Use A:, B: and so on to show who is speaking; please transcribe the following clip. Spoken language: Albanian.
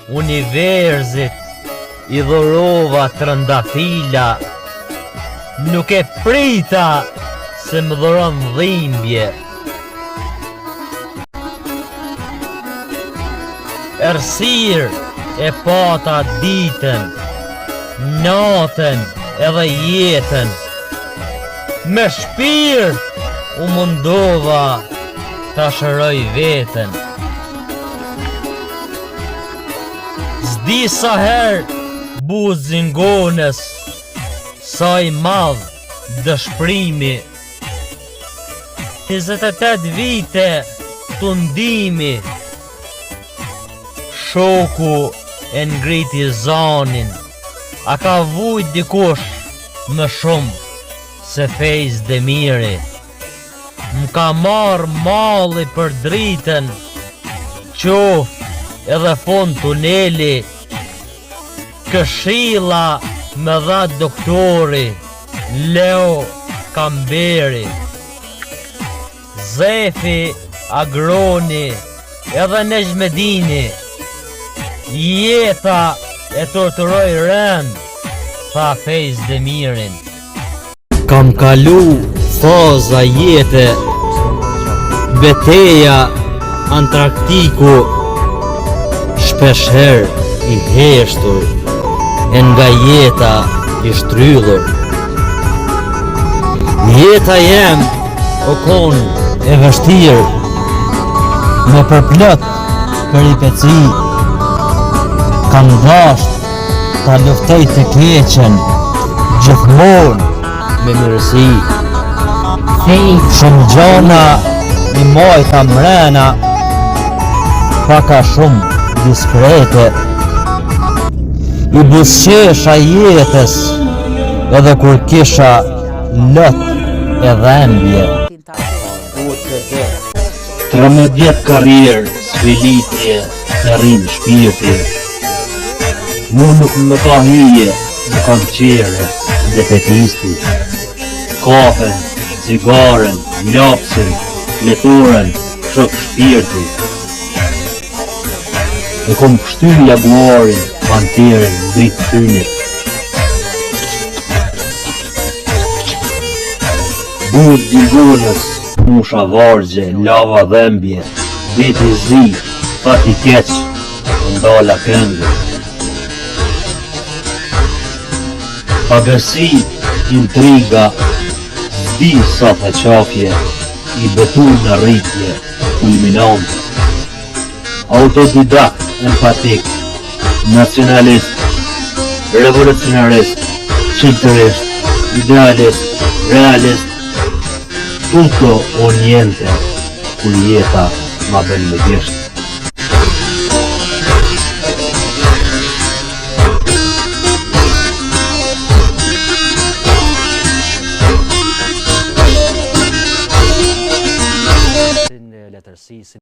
A: universit i dhurova trëndafila, nuk e prita se më dhuron dhimbje. Errësirë e pata ditën, natën edhe jetën, me shpirt u mundova ta shëroj veten. S'di sa herë buzin gonës, sa i madh dëshprimi. 28 vite tundimi, shoku e ngriti zanin, a ka vujt dikush më shumë se Fejz Demiri. M'ka marrë malli për dritën, qof edhe fund tuneli, këshilla me dha doktori Leo Kamberi. Zefi Agroni edhe Nejmedini, jeta e torturoj rënd, tha Fejz Demirin. Kam kalu faza jete, beteja Antarktiku, shpesher i heshtur, e nga jeta i shtryllur. Jeta jem o kon e vështirë, me përplot peripeci, kam dasht ta luftoj të keqen, gjithmonë me mirësi. Shumë gjona i mojta mrena, paka shumë diskrete. I busqesha jetës edhe kur kisha lot e dhembje.
B: 13 vjet karrierë, sfilitje, e rrinë shpirti. Mu nuk më ka hije, më kam qere, defetisti. Kafen, cigaren, lapsin, fleturen, shok shpirti. E kom pështy jaguarin, panterin, dritë tynit. Bud gjilgonës, musha vargje, lava dhembje, veti zi, fati keq, ndala këngë. Pagërsi, intriga, zdi sa të qafje, i betur në rritje, kulminante. Autodidakt, empatik, nacionalist, revolucionarist, qiltërist, idealist, realist, tutto o niente, kur jeta ma bën me gjesht.
A: Letërsi